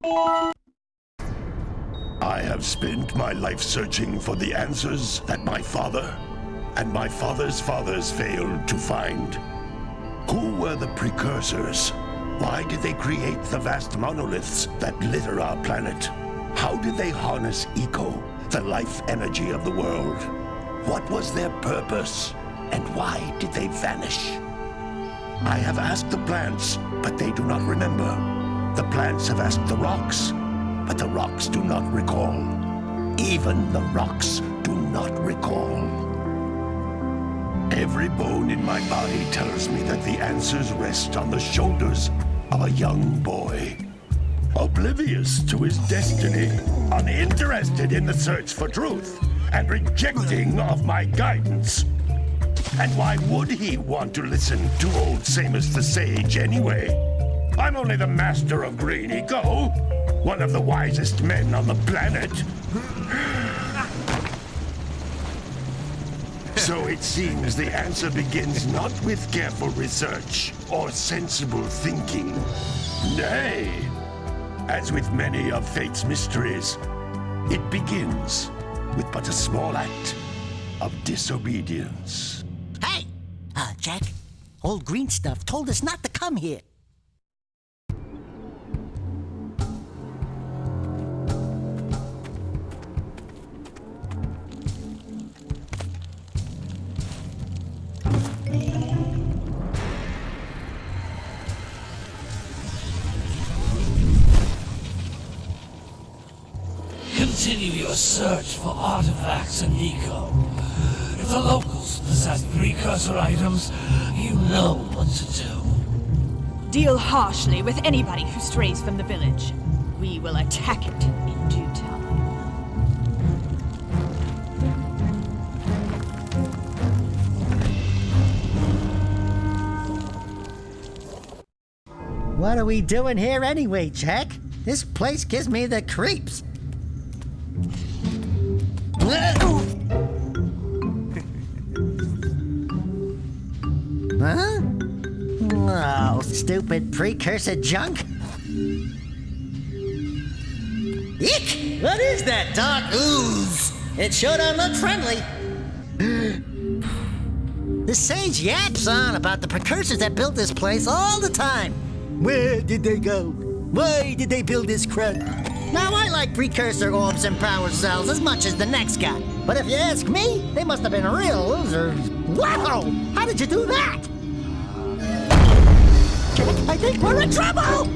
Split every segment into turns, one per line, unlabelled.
I have spent my life searching for the answers that my father and my father's fathers failed to find. Who were the precursors? Why did they create the vast monoliths that litter our planet? How did they harness eco, the life energy of the world? What was their purpose? And why did they vanish? I have asked the plants, but they do not remember. The plants have asked the rocks, but the rocks do not recall. Even the rocks do not recall. Every bone in my body tells me that the answers rest on the shoulders of a young boy. Oblivious to his destiny, uninterested in the search for truth, and rejecting of my guidance. And why would he want to listen to old Samus the Sage anyway? I'm only the master of green eco, one of the wisest men on the planet. So it seems the answer begins not with careful research or sensible thinking. Nay, as with many of fate's mysteries, it begins with but a small act of disobedience.
Hey! Jak, old green stuff told us not to come here.
Continue your search for artifacts and eco. If the locals possess precursor items, you know what to do.
Deal harshly with anybody who strays from the village. We will attack it in due time.
What are we doing here anyway, Jak? This place gives me the creeps. Huh? Oh, stupid precursor junk. Eek! What is that dark ooze? It sure don't look friendly. The sage yaps on about the precursors that built this place all the time. Where did they go? Why did they build this crud? Now, I like precursor orbs and power cells as much as the next guy. But if you ask me, they must have been real losers. Wow! How did you do that? Jak, I think we're in trouble!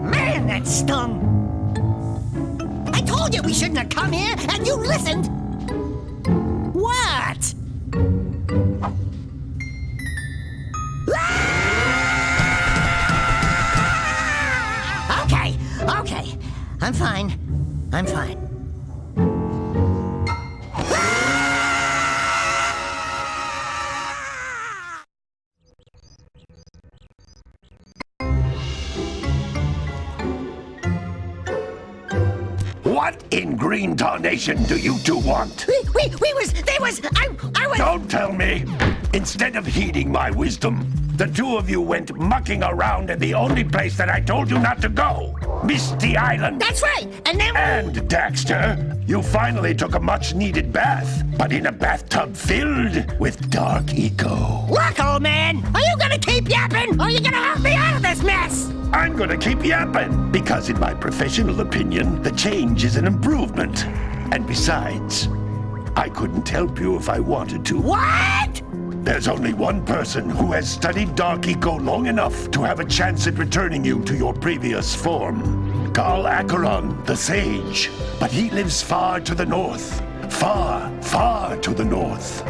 Man, that stung! I told you we shouldn't have come here, and you listened! What? Okay. I'm fine.
What in green tarnation do you two want?
I was...
Don't tell me! Instead of heeding my wisdom, the two of you went mucking around in the only place that I told you not to go, Misty Island.
That's right, and then...
And, Daxter, you finally took a much-needed bath, but in a bathtub filled with dark eco.
Look, old man, are you gonna keep yapping, or are you gonna help me out of this mess?
I'm gonna keep yapping, because in my professional opinion, the change is an improvement. And besides, I couldn't help you if I wanted to.
What?
There's only one person who has studied Dark Eco long enough to have a chance at returning you to your previous form. Carl Acheron, the Sage. But he lives far to the north. Far, far to the north.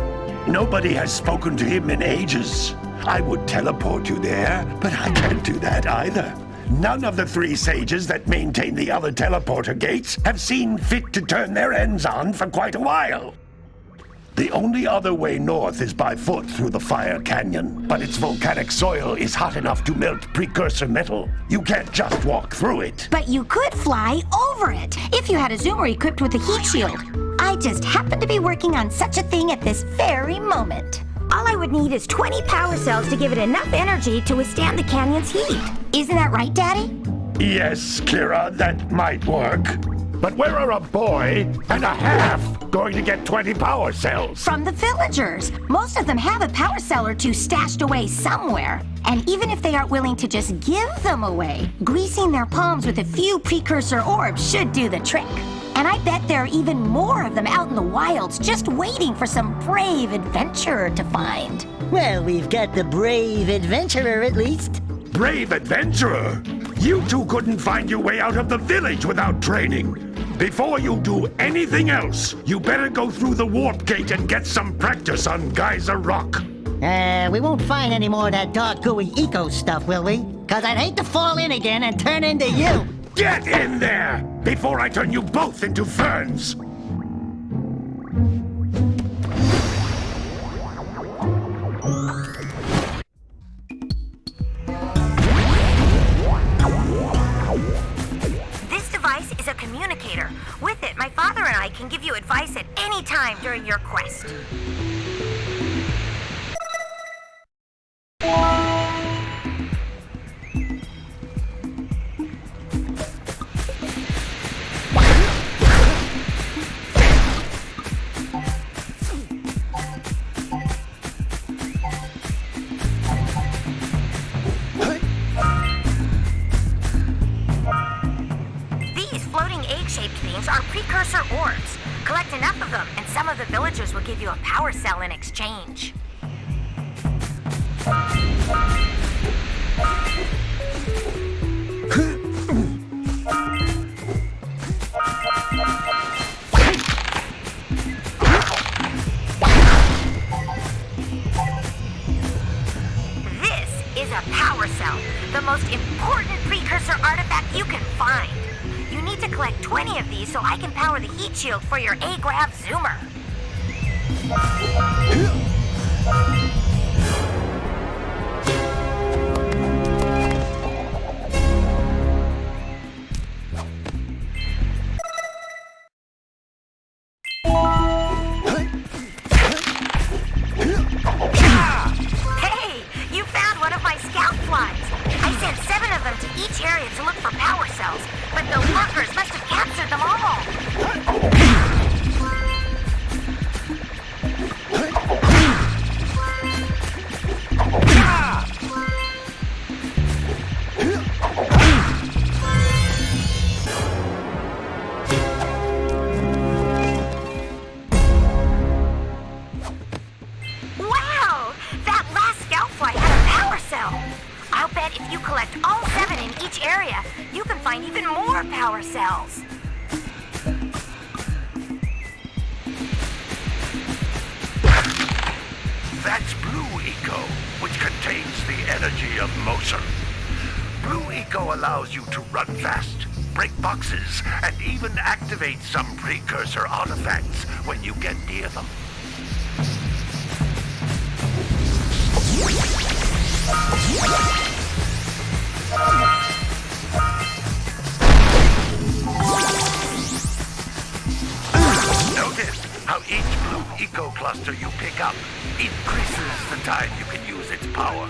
Nobody has spoken to him in ages. I would teleport you there, but I can't do that either. None of the three sages that maintain the other teleporter gates have seen fit to turn their ends on for quite a while. The only other way north is by foot through the Fire Canyon, but its volcanic soil is hot enough to melt precursor metal. You can't just walk through it.
But you could fly over it if you had a zoomer equipped with a heat shield. I just happen to be working on such a thing at this very moment. All I would need is 20 power cells to give it enough energy to withstand the canyon's heat. Isn't that right, Daddy?
Yes, Kira, that might work. But where are a boy and a half going to get 20 power cells?
From the villagers. Most of them have a power cell or two stashed away somewhere. And even if they aren't willing to just give them away, greasing their palms with a few precursor orbs should do the trick. And I bet there are even more of them out in the wilds just waiting for some brave adventurer to find.
Well, we've got the brave adventurer at least.
Brave adventurer? You two couldn't find your way out of the village without training. Before you do anything else, you better go through the warp gate and get some practice on Geyser Rock.
We won't find any more of that dark gooey eco stuff, will we? 'Cause I'd hate to fall in again and turn into you.
Get in there before I turn you both into ferns.
This device is a communicator. With it, my father and I can give you advice at any time during your quest. Are precursor orbs. Collect enough of them, and some of the villagers will give you a power cell in exchange. This is a power cell, the most important precursor artifact you can find. You need to collect 20 of these so I can power the heat shield for your A-Grav zoomer. Hey, you found one of my scout flies. I sent 7 of them to each area to look for power cells, but the workers must have captured them all. Wow! That last scout fly had a power cell. I'll bet if you collect all 7 in each area, you can find even more power cells.
That's Blue Eco, which contains the energy of motion. Blue Eco allows you to run fast, break boxes, and even activate some precursor artifacts when you get near them. Notice how each Blue Eco cluster you pick up increases the time you can use its power.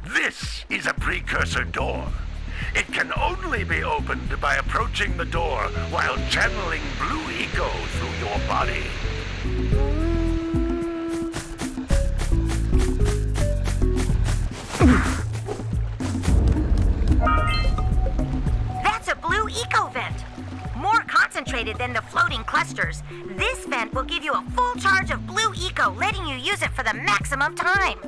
This is a precursor door. It can only be opened by approaching the door while channeling Blue Eco through your body.
That's a Blue Eco vent. More concentrated than the floating clusters. This vent will give you a full charge of Blue Eco, letting you use it for the maximum time.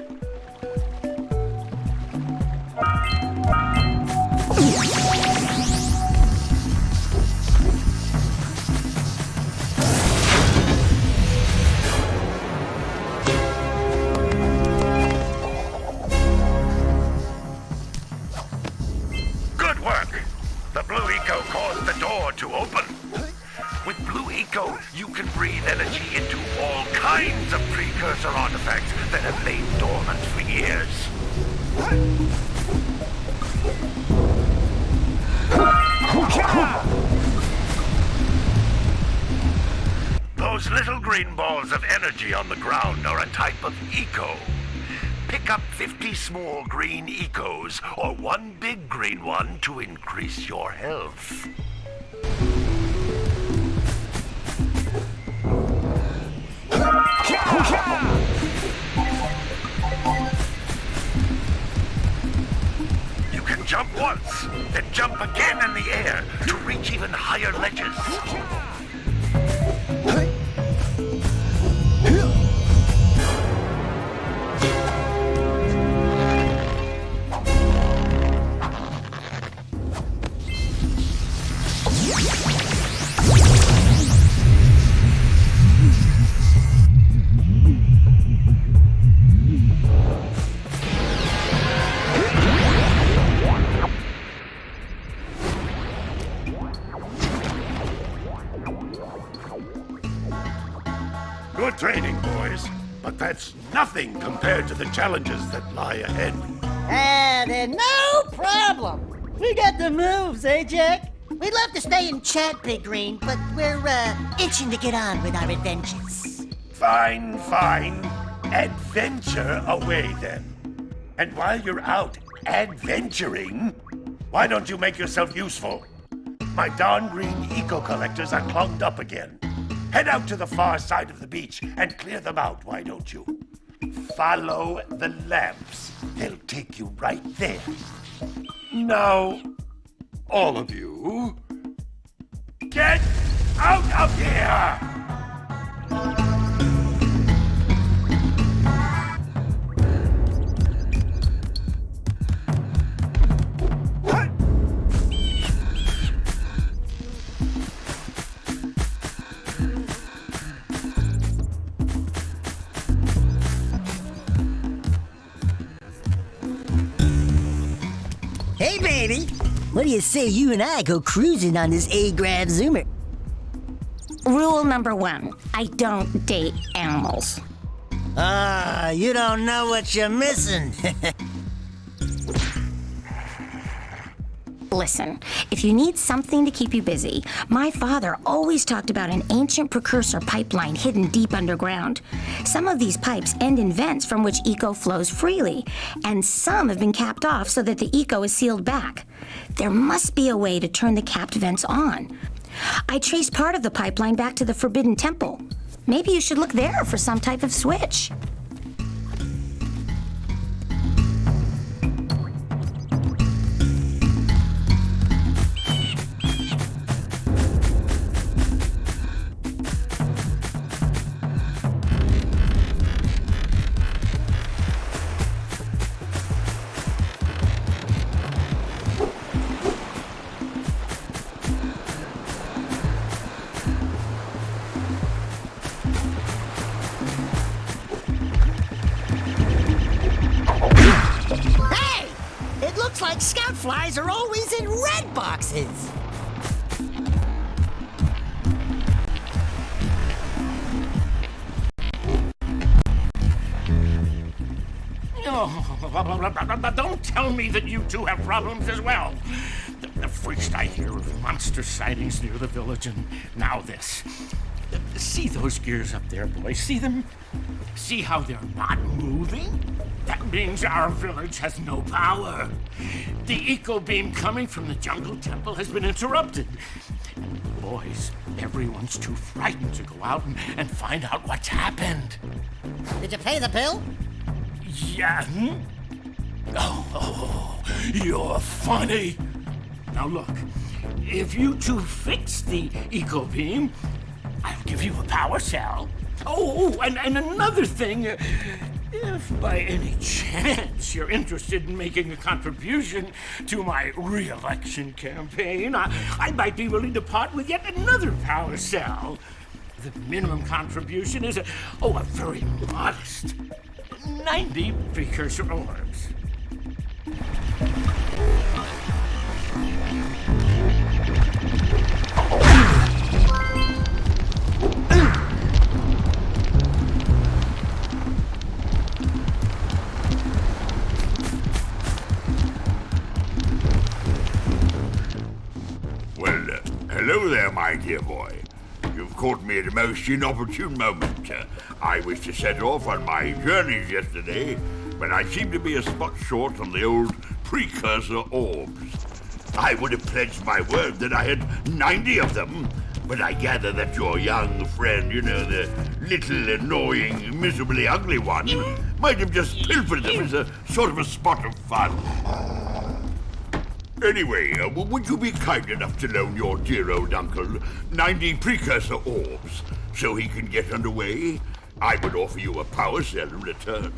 door to open. With Blue Eco, you can breathe energy into all kinds of precursor artifacts that have lain dormant for years. Those little green balls of energy on the ground are a type of eco. Pick up 50 small green ecos or one big green one to increase your health. You can jump once, then jump again in the air to reach even higher ledges. Good training, boys, but that's nothing compared to the challenges that lie ahead.
Then no problem. We got the moves, eh, Jack? We'd love to stay and chat, Big Green, but we're, itching to get on with our adventures.
Fine, fine. Adventure away, then. And while you're out adventuring, why don't you make yourself useful? My darn green eco-collectors are clogged up again. Head out to the far side of the beach and clear them out, why don't you? Follow the lamps. They'll take you right there. Now, all of you, get out of here!
Hey, baby. What do you say you and I go cruising on this A-Grav Zoomer?
Rule number 1, I don't date animals.
You don't know what you're missing.
Listen, if you need something to keep you busy, my father always talked about an ancient precursor pipeline hidden deep underground. Some of these pipes end in vents from which eco flows freely, and some have been capped off so that the eco is sealed back. There must be a way to turn the capped vents on. I traced part of the pipeline back to the Forbidden Temple. Maybe you should look there for some type of switch.
Like scout flies are always in red boxes.
Don't tell me that you two have problems as well. The first I hear of monster sightings near the village, and now this. See those gears up there, boys? See them? See how they're not moving? That means our village has no power. The eco beam coming from the jungle temple has been interrupted. And boys, everyone's too frightened to go out and find out what's happened.
Did you pay the bill?
Yeah. Oh, you're funny. Now look, if you two fix the eco beam, I'll give you a power cell. Oh, and another thing, if by any chance you're interested in making a contribution to my re-election campaign, I might be willing to part with yet another power cell. The minimum contribution is a very modest 90 precursor orbs.
Hello there, my dear boy. You've caught me at a most inopportune moment. I was to set off on my journeys yesterday, but I seem to be a spot short on the old Precursor orbs. I would have pledged my word that I had 90 of them, but I gather that your young friend, the little, annoying, miserably ugly one, might have just pilfered them as a sort of a spot of fun. Anyway, would you be kind enough to loan your dear old uncle 90 Precursor orbs so he can get underway? I would offer you a power cell in return.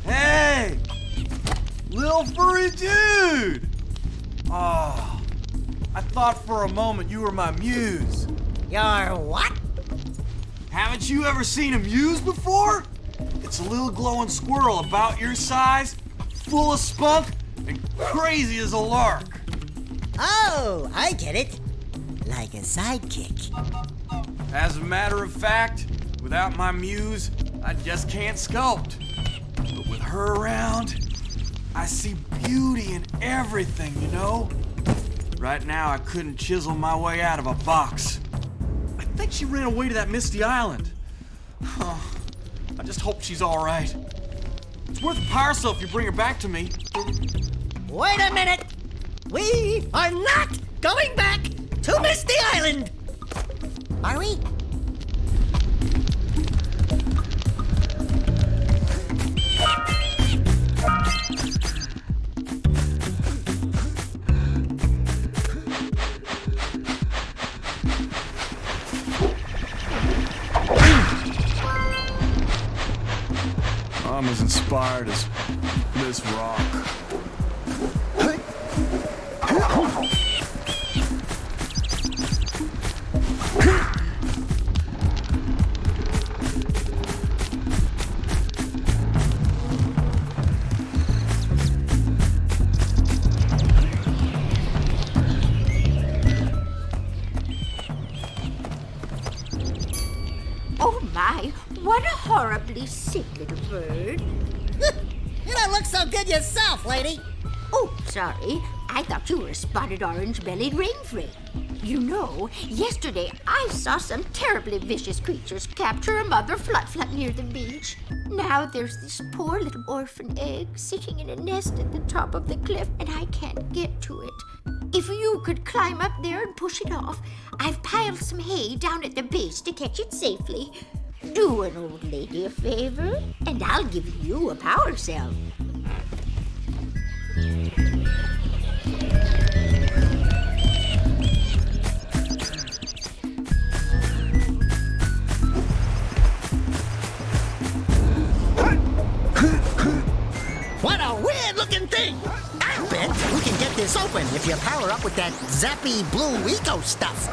Hey! Little furry dude! Oh, I thought for a moment you were my muse.
Your what?
Haven't you ever seen a muse before? It's a little glowing squirrel about your size, full of spunk, and crazy as a lark.
Oh, I get it. Like a sidekick.
As a matter of fact, without my muse, I just can't sculpt. But with her around, I see beauty in everything, you know? Right now, I couldn't chisel my way out of a box. I think she ran away to that misty island. I just hope she's all right. It's worth a power cell if you bring her back to me.
Wait a minute! We are not going back to Misty Island! Are we?
I'm as inspired as this rock.
Oh my, what a horribly sick little bird.
You don't look so good yourself, lady.
Oh, sorry. I thought you were a spotted orange-bellied rainframe. You know, yesterday I saw some terribly vicious creatures capture a mother flut-flut near the beach. Now there's this poor little orphan egg sitting in a nest at the top of the cliff, and I can't get to it. If you could climb up there and push it off, I've piled some hay down at the base to catch it safely. Do an old lady a favor, and I'll give you a power cell.
What a weird-looking thing! I bet we can get this open if you power up with that zappy blue eco stuff.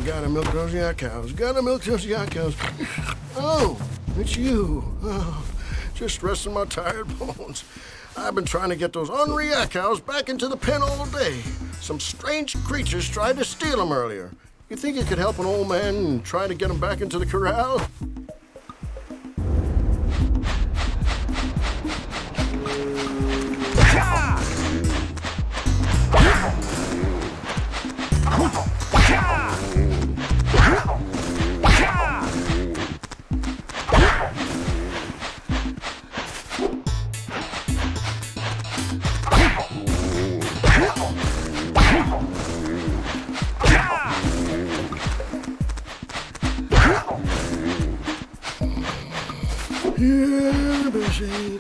Gotta milk those yak cows. Gotta milk those yak cows. Oh, it's you. Oh, just resting my tired bones. I've been trying to get those ornery yak cows back into the pen all day. Some strange creatures tried to steal them earlier. You think you could help an old man and try to get them back into the corral? Yeah, busy.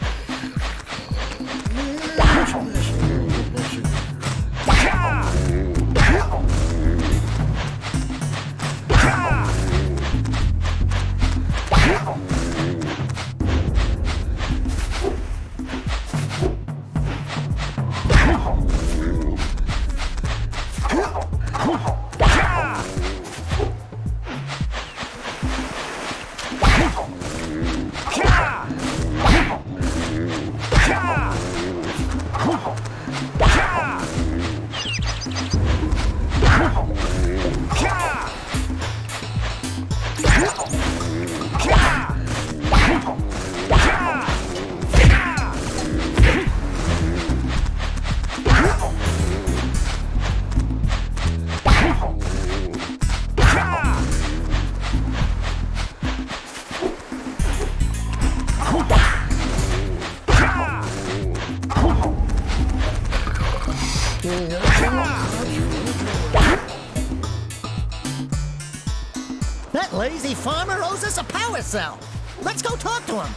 That lazy farmer owes us a power cell. Let's go talk to him.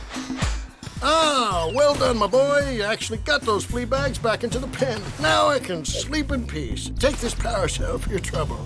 Ah, well done, my boy. You actually got those flea bags back into the pen. Now I can sleep in peace. Take this power cell for your trouble.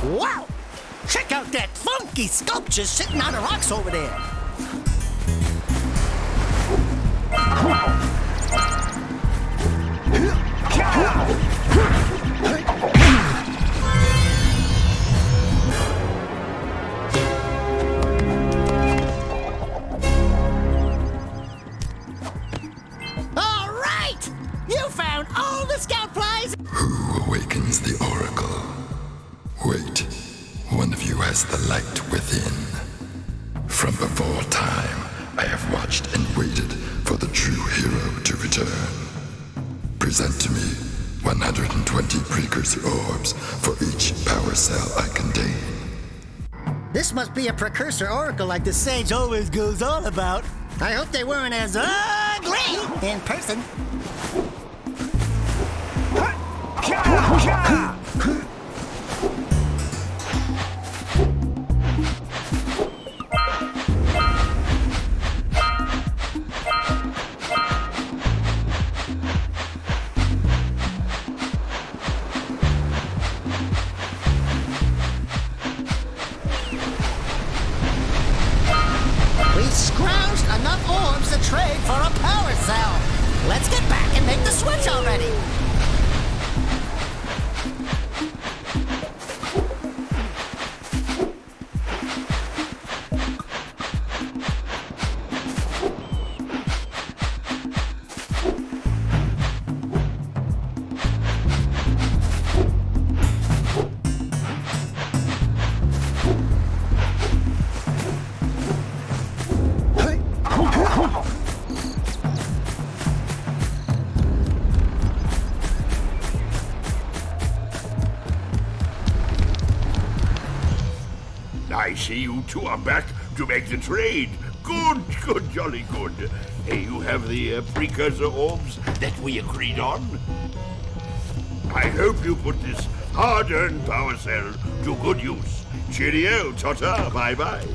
Wow! Check out that funky sculpture sitting on the rocks over there. All right! You found all the scout flies!
Who awakens the oracle? Wait, one of you has the light within. From before time, I have watched and waited for the true hero to return. Present to me 120 precursor orbs for each power cell I contain.
This must be a precursor oracle like the sage always goes on about. I hope they weren't as ugly in person. Scrounged enough orbs to trade for a power cell. Let's get back and make the switch already.
I see you two are back to make the trade. Good, good, jolly good. You have the precursor orbs that we agreed on. I hope you put this hard-earned power cell to good use. Cheerio, ta-ta, bye-bye.